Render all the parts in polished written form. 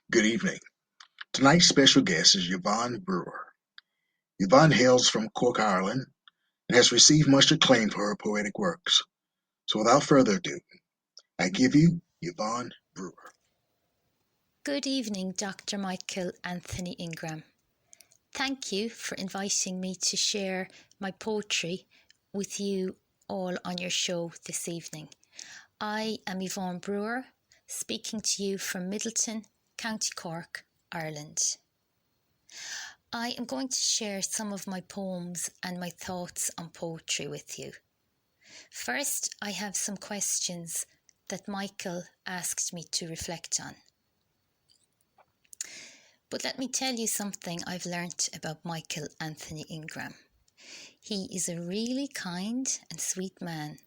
Good evening. Tonight's special guest is Yvonne Brewer. Yvonne hails from Cork, Ireland, and has received much acclaim for her poetic works. So without further ado, I give you Yvonne Brewer. Good evening, Dr. Michael Anthony Ingram. Thank you for inviting me to share my poetry with you all on your show this evening. I am Yvonne Brewer, speaking to you from Midleton, County Cork, Ireland. I am going to share some of my poems and my thoughts on poetry with you. First, I have some questions that Michael asked me to reflect on. But let me tell you something I've learnt about Michael Anthony Ingram. He is a really kind and sweet man,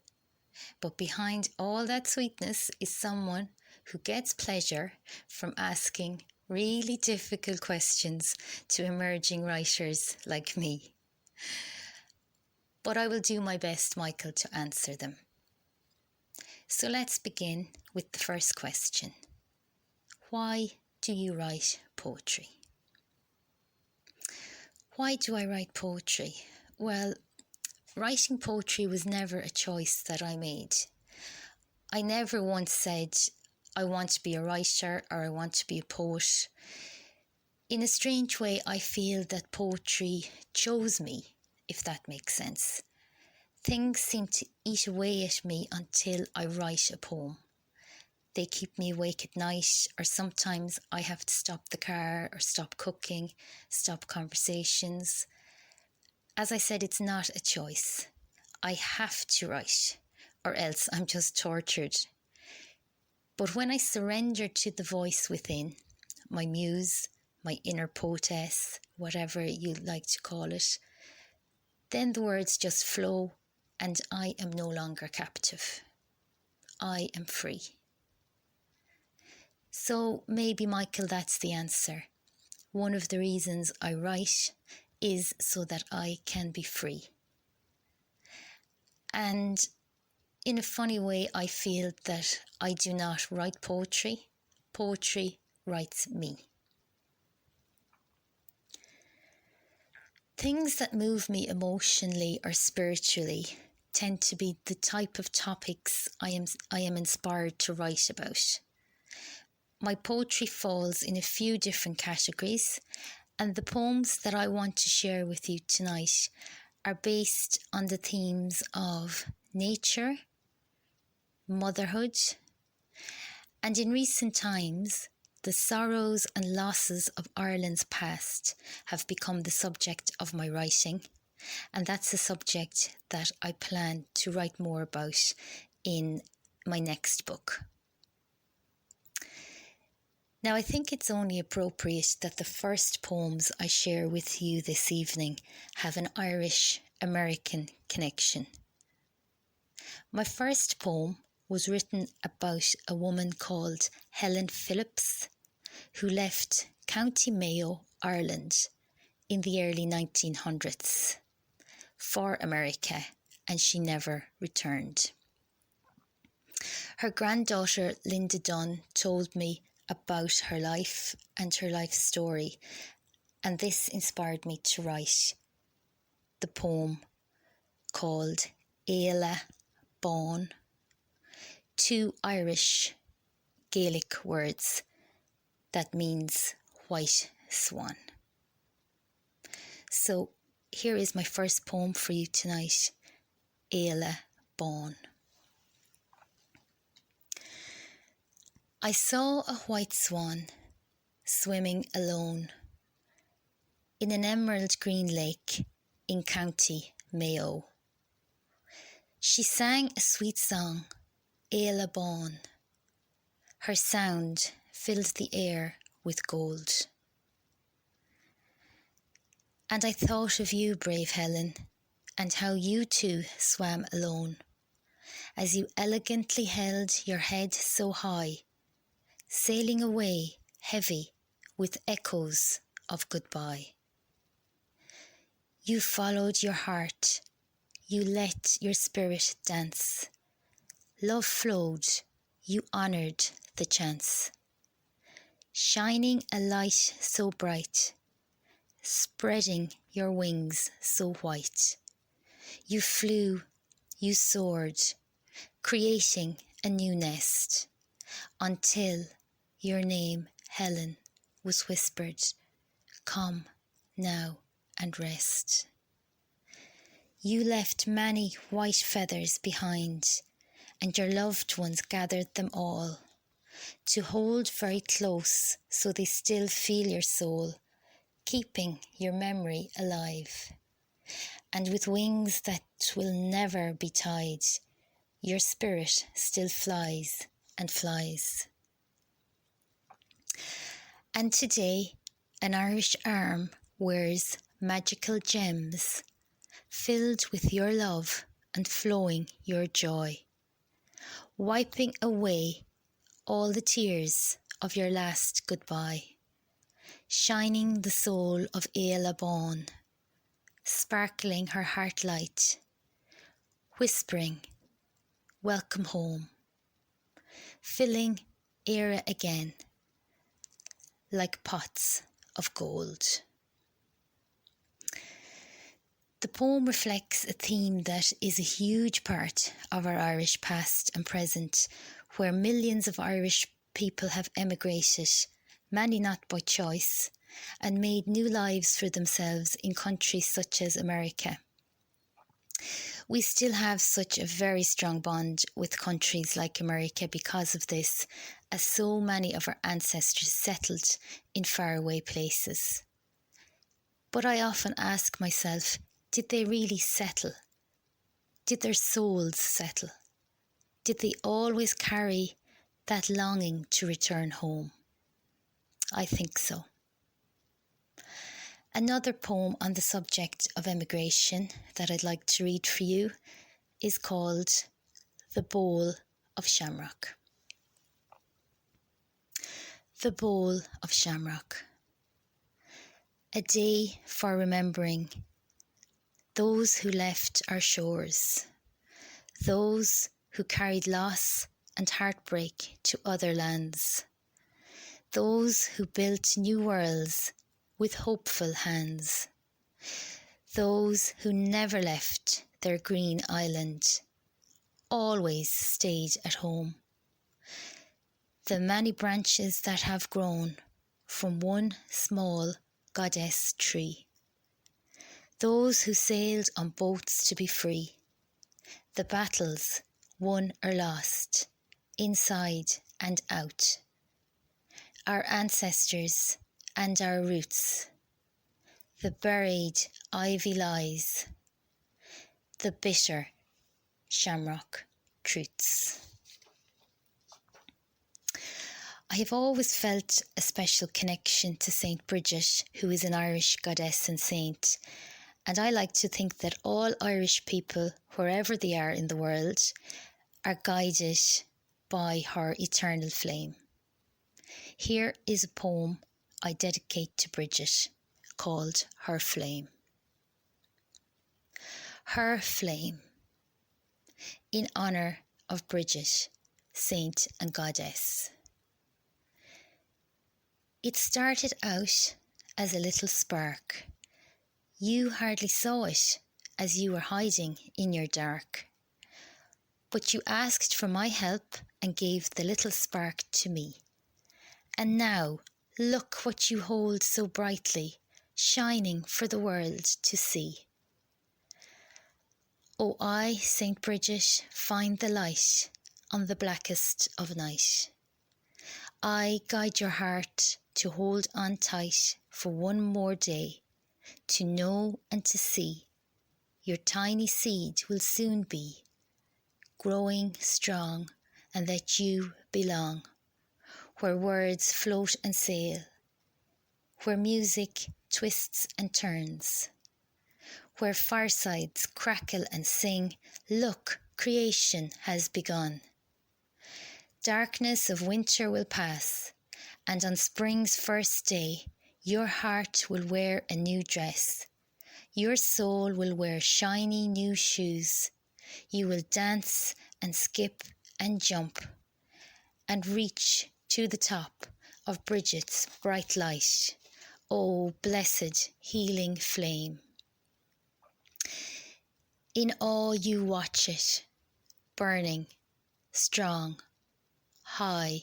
but behind all that sweetness is someone who gets pleasure from asking really difficult questions to emerging writers like me. But I will do my best, Michael, to answer them. So let's begin with the first question. Why do you write poetry? Why do I write poetry? Well, writing poetry was never a choice that I made. I never once said, I want to be a writer or I want to be a poet. In a strange way, I feel that poetry chose me, if that makes sense. Things seem to eat away at me until I write a poem. They keep me awake at night, or sometimes I have to stop the car or stop cooking, stop conversations. As I said, it's not a choice. I have to write, or else I'm just tortured. But when I surrender to the voice within, my muse, my inner poetess, whatever you like to call it, then the words just flow and I am no longer captive. I am free. So maybe, Michael, that's the answer. One of the reasons I write is so that I can be free. And in a funny way, I feel that I do not write poetry. Poetry writes me. Things that move me emotionally or spiritually tend to be the type of topics I am inspired to write about. My poetry falls in a few different categories, and the poems that I want to share with you tonight are based on the themes of nature, motherhood, and in recent times, the sorrows and losses of Ireland's past have become the subject of my writing, and that's a subject that I plan to write more about in my next book. Now, I think it's only appropriate that the first poems I share with you this evening have an Irish-American connection. My first poem was written about a woman called Helen Phillips, who left County Mayo, Ireland, in the early 1900s for America, and she never returned. Her granddaughter, Linda Dunn, told me about her life and her life story, and this inspired me to write the poem called Éile Bán, two Irish Gaelic words that means white swan. So here is my first poem for you tonight, Éile Bán. I saw a white swan swimming alone in an emerald green lake in County Mayo. She sang a sweet song, Éile Bán. Her sound filled the air with gold. And I thought of you, brave Helen, and how you too swam alone, as you elegantly held your head so high, sailing away heavy with echoes of goodbye. You followed your heart, you let your spirit dance. Love flowed, you honoured the chance. shining a light so bright, spreading your wings so white. You flew, you soared, creating a new nest, until your name, Helen, was whispered, come now and rest. You left many white feathers behind, and your loved ones gathered them all, to hold very close so they still feel your soul, keeping your memory alive. And with wings that will never be tied, your spirit still flies and flies. And today, an Irish arm wears magical gems, filled with your love and flowing your joy, wiping away all the tears of your last goodbye, shining the soul of Éala Bán, sparkling her heart light, whispering, welcome home, filling Éire again, like pots of gold. The poem reflects a theme that is a huge part of our Irish past and present, where millions of Irish people have emigrated, many not by choice, and made new lives for themselves in countries such as America. We still have such a very strong bond with countries like America because of this, as so many of our ancestors settled in faraway places. But I often ask myself, did they really settle? Did their souls settle? Did they always carry that longing to return home? I think so. Another poem on the subject of emigration that I'd like to read for you is called The Bowl of Shamrock. The Bowl of Shamrock. A day for remembering those who left our shores, those who carried loss and heartbreak to other lands, those who built new worlds with hopeful hands, those who never left their green island, always stayed at home. The many branches that have grown from one small goddess tree, those who sailed on boats to be free, the battles won or lost, inside and out, our ancestors and our roots, the buried ivy lies, the bitter shamrock truths. I have always felt a special connection to Saint Bridget, who is an Irish goddess and saint, and I like to think that all Irish people, wherever they are in the world, are guided by her eternal flame. Here is a poem I dedicate to Bridget, called Her Flame. Her Flame, in honour of Bridget, saint and goddess. It started out as a little spark. You hardly saw it as you were hiding in your dark. But you asked for my help and gave the little spark to me. And now, look what you hold so brightly, shining for the world to see. O I, Saint Bridget, find the light on the blackest of night. I guide your heart to hold on tight for one more day, to know and to see. Your tiny seed will soon be growing strong, and that you belong where words float and sail, where music twists and turns, where firesides crackle and sing, look, creation has begun. Darkness of winter will pass, and on spring's first day, your heart will wear a new dress. Your soul will wear shiny new shoes. You will dance and skip and jump and reach to the top of Bridget's bright light, O blessed healing flame. In awe you watch it, burning, strong, high,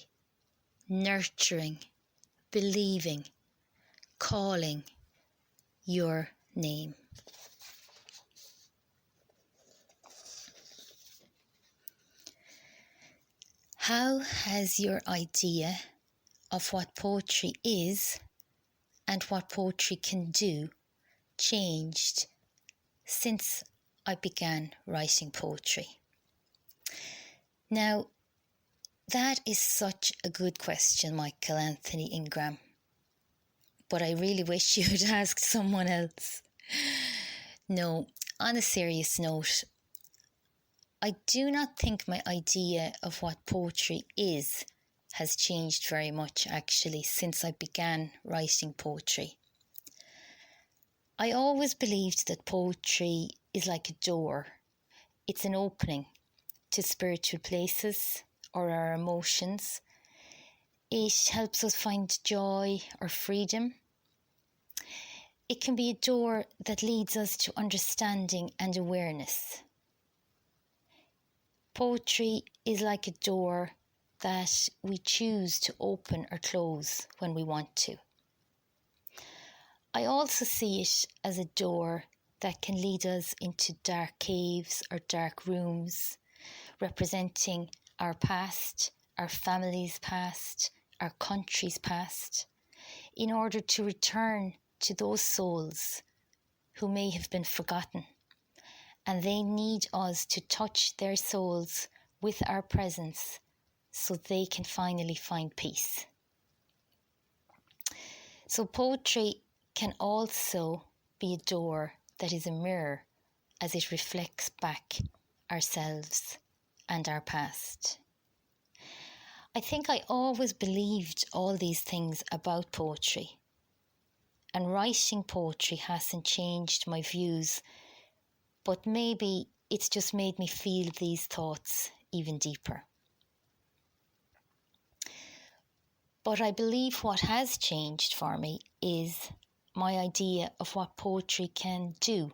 nurturing, believing, calling your name. How has your idea of what poetry is and what poetry can do changed since I began writing poetry? Now, that is such a good question, Michael Anthony Ingram. But I really wish you had asked someone else. No, on a serious note, I do not think my idea of what poetry is has changed very much actually since I began writing poetry. I always believed that poetry is like a door. It's an opening to spiritual places or our emotions. It helps us find joy or freedom. It can be a door that leads us to understanding and awareness. Poetry is like a door that we choose to open or close when we want to. I also see it as a door that can lead us into dark caves or dark rooms, representing our past, our family's past, our country's past, in order to return to those souls who may have been forgotten, and they need us to touch their souls with our presence so they can finally find peace. So poetry can also be a door that is a mirror as it reflects back ourselves and our past. I think I always believed all these things about poetry, and writing poetry hasn't changed my views, but maybe it's just made me feel these thoughts even deeper. But I believe what has changed for me is my idea of what poetry can do.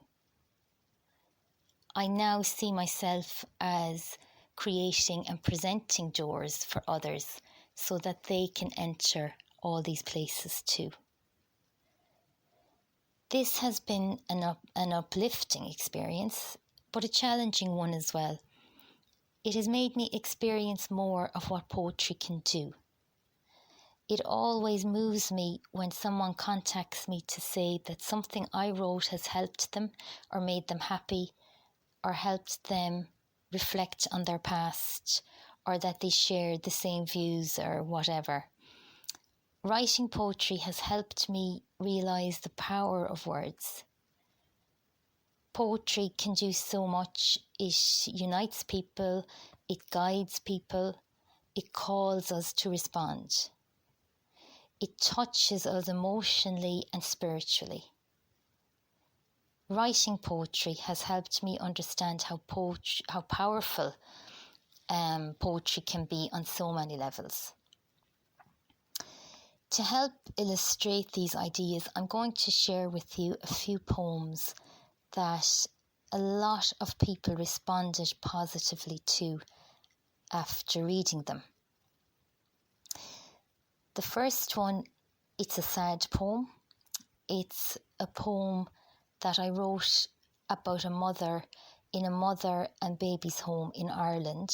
I now see myself as creating and presenting doors for others so that they can enter all these places too. This has been an uplifting experience, but a challenging one as well. It has made me experience more of what poetry can do. It always moves me when someone contacts me to say that something I wrote has helped them or made them happy or helped them reflect on their past, or that they share the same views or whatever. Writing poetry has helped me realise the power of words. Poetry can do so much. It unites people, it guides people, it calls us to respond. It touches us emotionally and spiritually. Writing poetry has helped me understand how powerful poetry can be on so many levels. To help illustrate these ideas, I'm going to share with you a few poems that a lot of people responded positively to after reading them. The first one, it's a sad poem. It's a poem that I wrote about a mother in a mother and baby's home in Ireland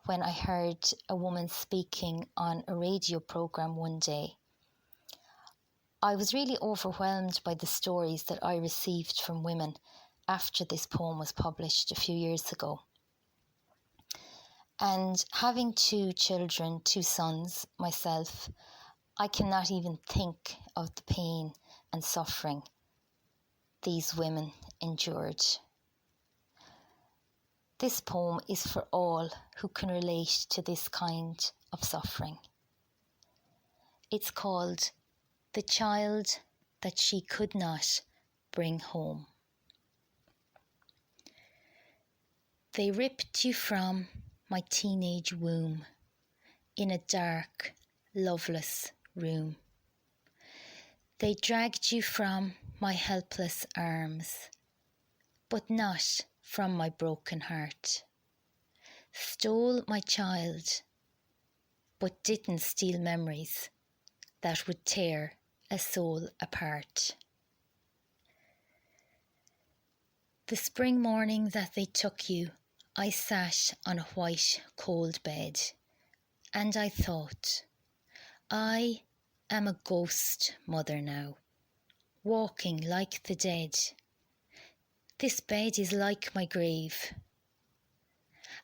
when I heard a woman speaking on a radio programme one day. I was really overwhelmed by the stories that I received from women after this poem was published a few years ago. And having two children, two sons myself, I cannot even think of the pain and suffering these women endured. This poem is for all who can relate to this kind of suffering. It's called The Child That She Could Not Bring Home. They ripped you from my teenage womb in a dark, loveless room. They dragged you from my helpless arms, but not from my broken heart. Stole my child, but didn't steal memories that would tear a soul apart. The spring morning that they took you, I sat on a white, cold bed, and I thought, I am a ghost mother now, walking like the dead. This bed is like my grave.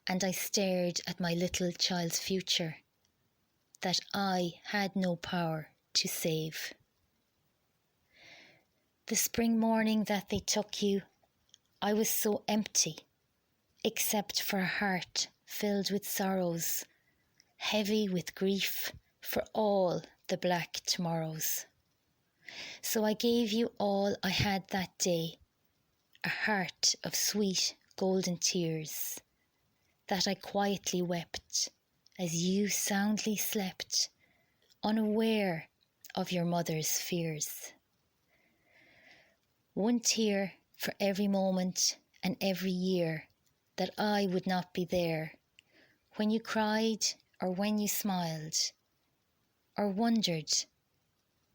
And I stared at my little child's future that I had no power to save. The spring morning that they took you, I was so empty, except for a heart filled with sorrows, heavy with grief for all the black tomorrows. So I gave you all I had that day, a heart of sweet golden tears, that I quietly wept as you soundly slept, unaware of your mother's fears. One tear for every moment and every year that I would not be there, when you cried or when you smiled, or wondered,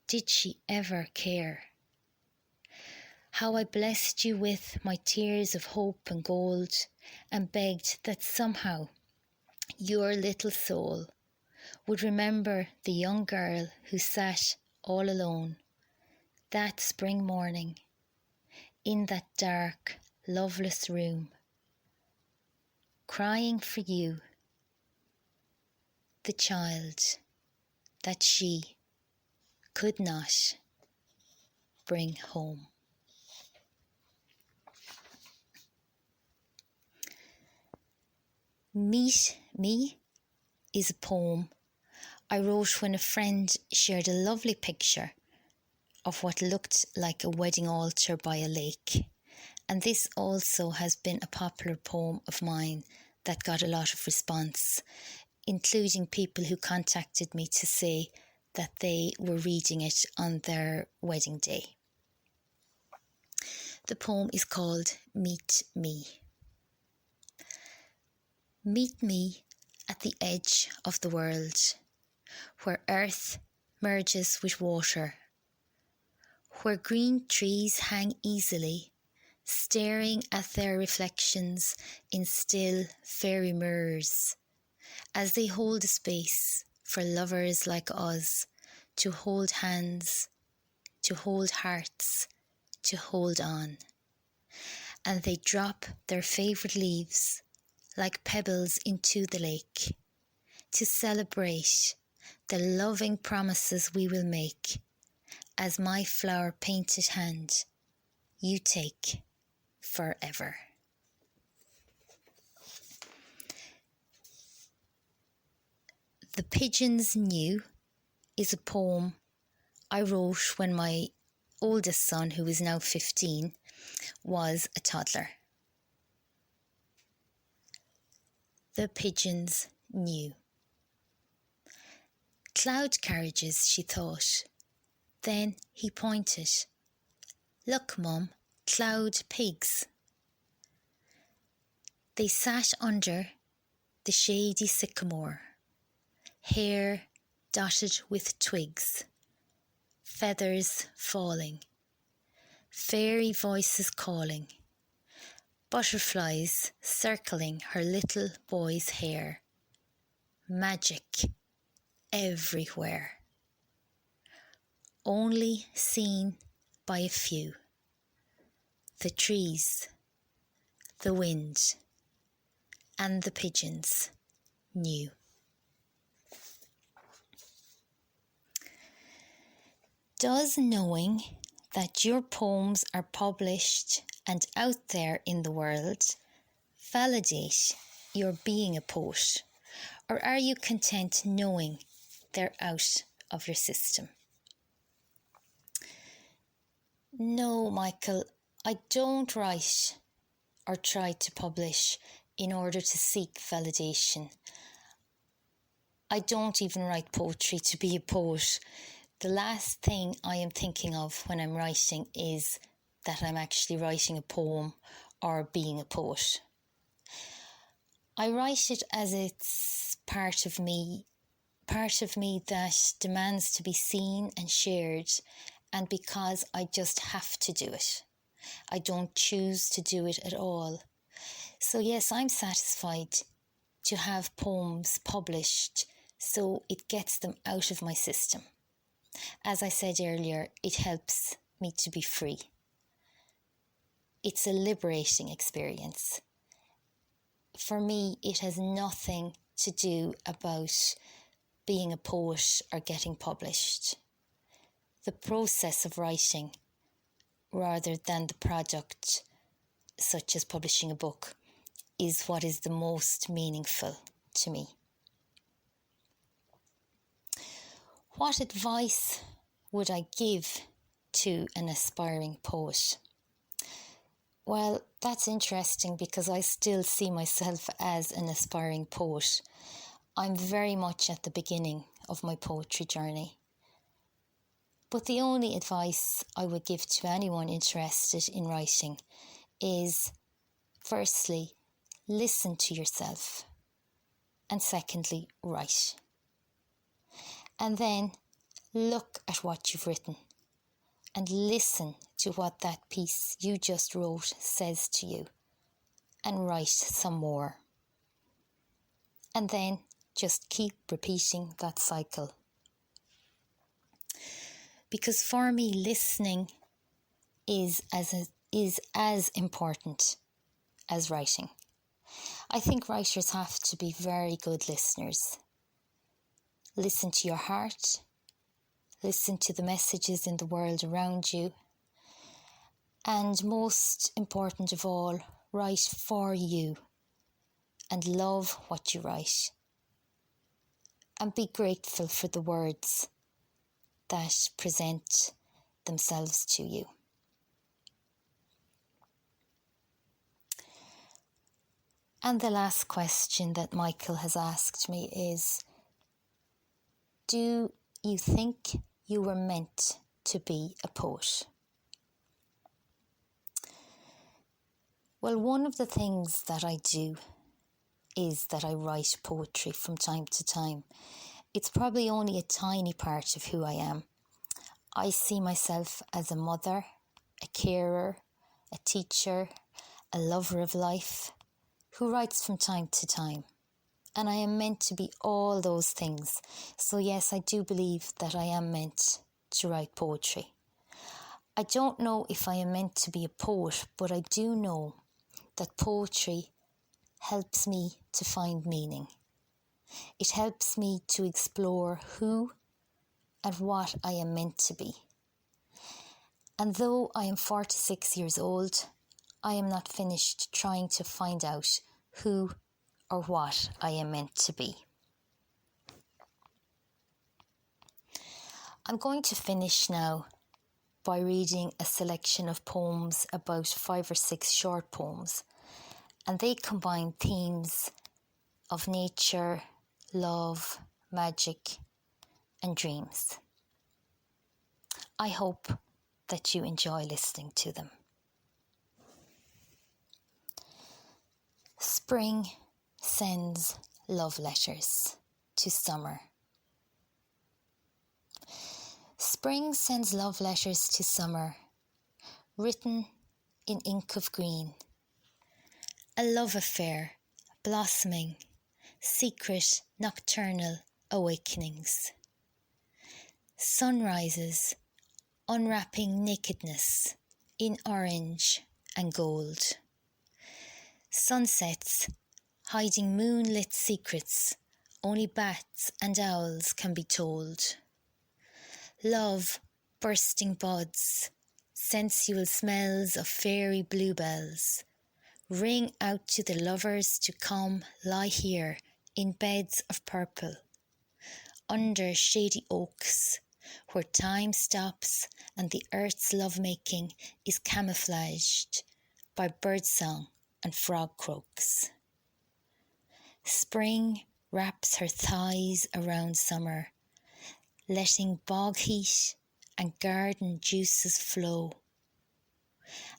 did she ever care? How I blessed you with my tears of hope and gold, and begged that somehow your little soul would remember the young girl who sat all alone that spring morning in that dark, loveless room, crying for you, the child that she could not bring home. Meet Me is a poem I wrote when a friend shared a lovely picture of what looked like a wedding altar by a lake. And this also has been a popular poem of mine that got a lot of response, including people who contacted me to say that they were reading it on their wedding day. The poem is called Meet Me. Meet me at the edge of the world, where earth merges with water, where green trees hang easily, staring at their reflections in still fairy mirrors, as they hold a space for lovers like us to hold hands, to hold hearts, to hold on. And they drop their favourite leaves like pebbles into the lake to celebrate the loving promises we will make as my flower-painted hand you take forever. The Pigeons Knew is a poem I wrote when my oldest son, who is now 15, was a toddler. The pigeons knew. Cloud carriages, she thought. Then he pointed. Look, Mum, cloud pigs. They sat under the shady sycamore, hair dotted with twigs, feathers falling, fairy voices calling, butterflies circling her little boy's hair. Magic everywhere. Only seen by a few. The trees, the wind, and the pigeons knew. Does knowing that your poems are published and out there in the world validate your being a poet? Or are you content knowing they're out of your system? No, Michael, I don't write or try to publish in order to seek validation. I don't even write poetry to be a poet. The last thing I am thinking of when I'm writing is that I'm actually writing a poem or being a poet. I write it as it's part of me that demands to be seen and shared, and because I just have to do it. I don't choose to do it at all. So yes, I'm satisfied to have poems published so it gets them out of my system. As I said earlier, it helps me to be free. It's a liberating experience. For me, it has nothing to do about being a poet or getting published. The process of writing, rather than the product, such as publishing a book, is what is the most meaningful to me. What advice would I give to an aspiring poet? Well, that's interesting because I still see myself as an aspiring poet. I'm very much at the beginning of my poetry journey. But the only advice I would give to anyone interested in writing is, firstly, listen to yourself, and secondly, write. And then look at what you've written and listen to what that piece you just wrote says to you, and write some more. And then just keep repeating that cycle. Because for me, listening is as important as writing. I think writers have to be very good listeners. Listen to your heart. Listen to the messages in the world around you. And most important of all, write for you and love what you write. And be grateful for the words that present themselves to you. And the last question that Michael has asked me is, do you think you were meant to be a poet? Well, one of the things that I do is that I write poetry from time to time. It's probably only a tiny part of who I am. I see myself as a mother, a carer, a teacher, a lover of life, who writes from time to time. And I am meant to be all those things. So yes, I do believe that I am meant to write poetry. I don't know if I am meant to be a poet, but I do know that poetry helps me to find meaning. It helps me to explore who and what I am meant to be. And though I am 46 years old, I am not finished trying to find out who or what I am meant to be. I'm going to finish now by reading a selection of poems, about 5 or 6 short poems, and they combine themes of nature, love, magic, and dreams. I hope that you enjoy listening to them. Spring sends love letters to summer. Spring sends love letters to summer, written in ink of green. A love affair, blossoming, secret nocturnal awakenings. Sunrises, unwrapping nakedness in orange and gold. Sunsets, hiding moonlit secrets only bats and owls can be told. Love, bursting buds, sensual smells of fairy bluebells, ring out to the lovers to come lie here in beds of purple, under shady oaks, where time stops and the earth's lovemaking is camouflaged by birdsong and frog croaks. Spring wraps her thighs around summer, letting bog heat and garden juices flow,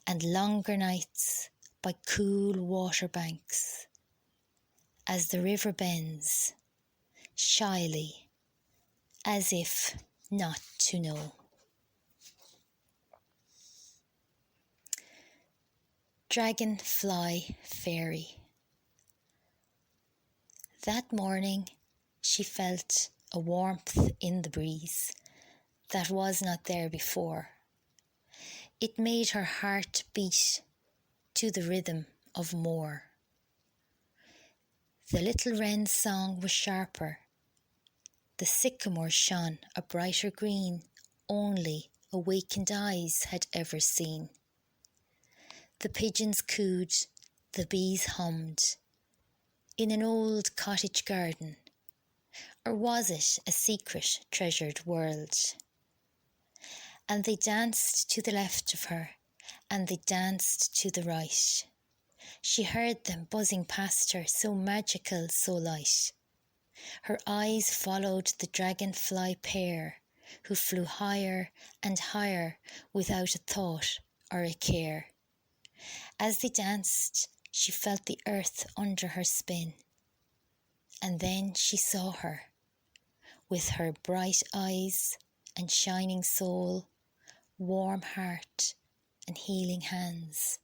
and longer nights by cool water banks, as the river bends, shyly, as if not to know. Dragonfly Fairy. That morning she felt a warmth in the breeze that was not there before. It made her heart beat to the rhythm of more. The little wren's song was sharper. The sycamore shone a brighter green only awakened eyes had ever seen. The pigeons cooed, the bees hummed, in an old cottage garden, or was it a secret treasured world? And they danced to the left of her, and they danced to the right. She heard them buzzing past her, so magical, so light. Her eyes followed the dragonfly pair, who flew higher and higher without a thought or a care. As they danced, she felt the earth under her spin. And then she saw her, with her bright eyes and shining soul, warm heart and healing hands.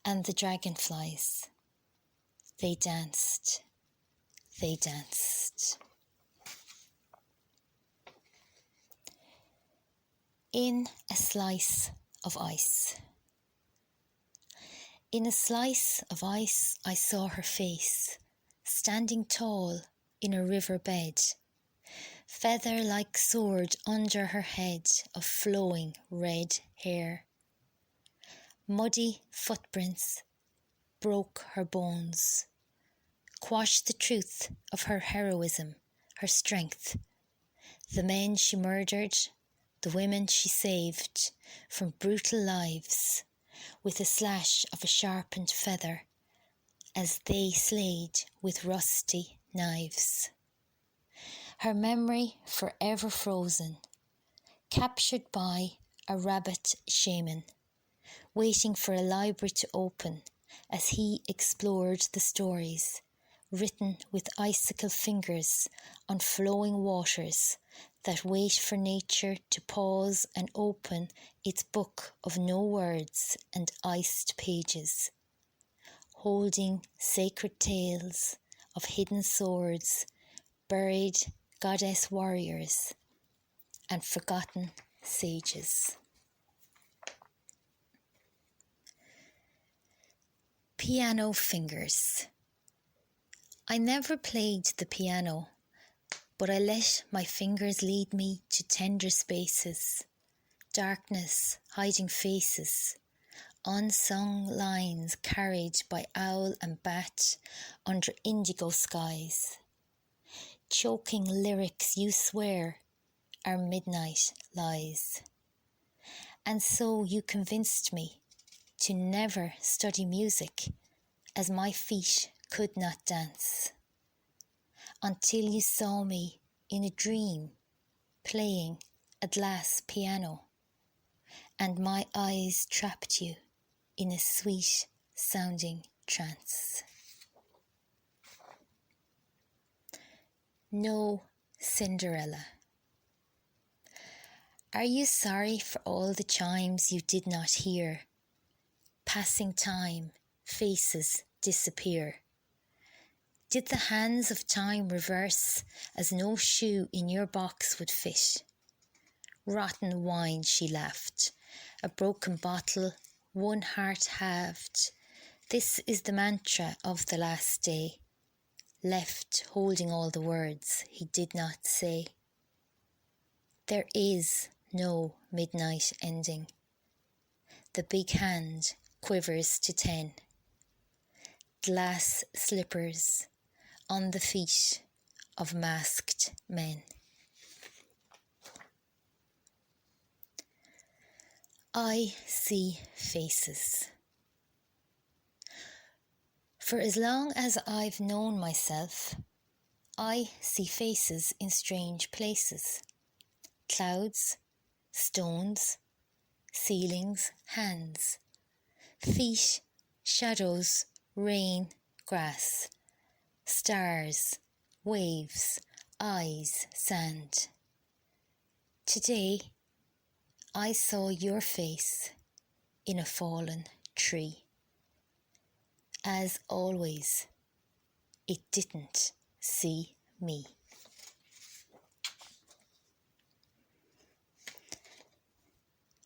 And the dragonflies, they danced, they danced. In a slice of ice. In a slice of ice I saw her face, standing tall in a river bed, feather like sword under her head of flowing red hair. Muddy footprints broke her bones, quashed the truth of her heroism, her strength. The men she murdered, the women she saved from brutal lives, with a slash of a sharpened feather, as they slayed with rusty knives. Her memory forever frozen, captured by a rabbit shaman, waiting for a library to open as he explored the stories, written with icicle fingers on flowing waters that wait for nature to pause and open its book of no words and iced pages, holding sacred tales of hidden swords, buried goddess warriors, and forgotten sages. Piano fingers. I never played the piano, but I let my fingers lead me to tender spaces, darkness hiding faces, unsung lines carried by owl and bat under indigo skies, choking lyrics you swear are midnight lies. And so you convinced me to never study music, as my feet could not dance, until you saw me in a dream playing a glass piano, and my eyes trapped you in a sweet sounding trance. No Cinderella. Are you sorry for all the chimes you did not hear? Passing time, faces disappear. Did the hands of time reverse as no shoe in your box would fit? Rotten wine, she laughed. A broken bottle, one heart halved. This is the mantra of the last day, left holding all the words he did not say. There is no midnight ending. The big hand quivers to 10. Glass slippers on the feet of masked men. I see faces. For as long as I've known myself, I see faces in strange places. Clouds, stones, ceilings, hands, feet, shadows, rain, grass, stars, waves, eyes, sand. Today, I saw your face in a fallen tree. As always, it didn't see me.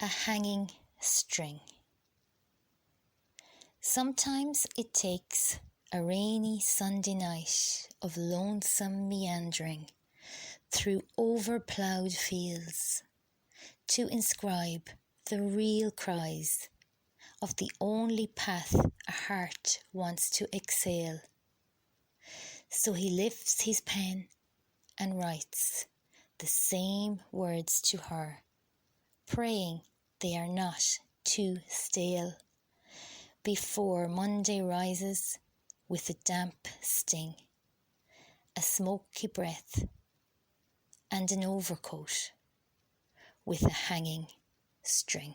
A hanging string. Sometimes it takes a rainy Sunday night of lonesome meandering through over-ploughed fields to inscribe the real cries of the only path a heart wants to exhale. So he lifts his pen and writes the same words to her, praying they are not too stale, before Monday rises with a damp sting, a smoky breath, and an overcoat with a hanging string.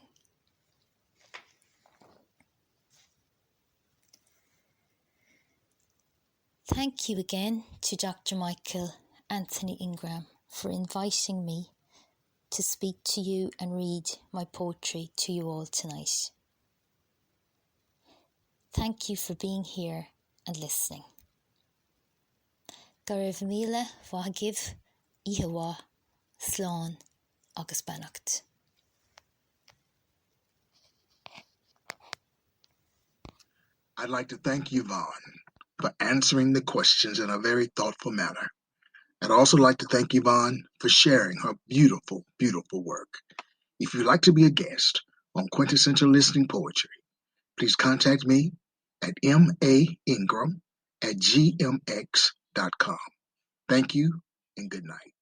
Thank you again to Dr. Michael Anthony Ingram for inviting me to speak to you and read my poetry to you all tonight. Thank you for being here and listening. Go raibh míle mhaigimh iarrthóir, slán agus beannacht. I'd like to thank Yvonne for answering the questions in a very thoughtful manner. I'd also like to thank Yvonne for sharing her beautiful, beautiful work. If you'd like to be a guest on Quintessential Listening Poetry, please contact me at maingram@gmx.com. Thank you and good night.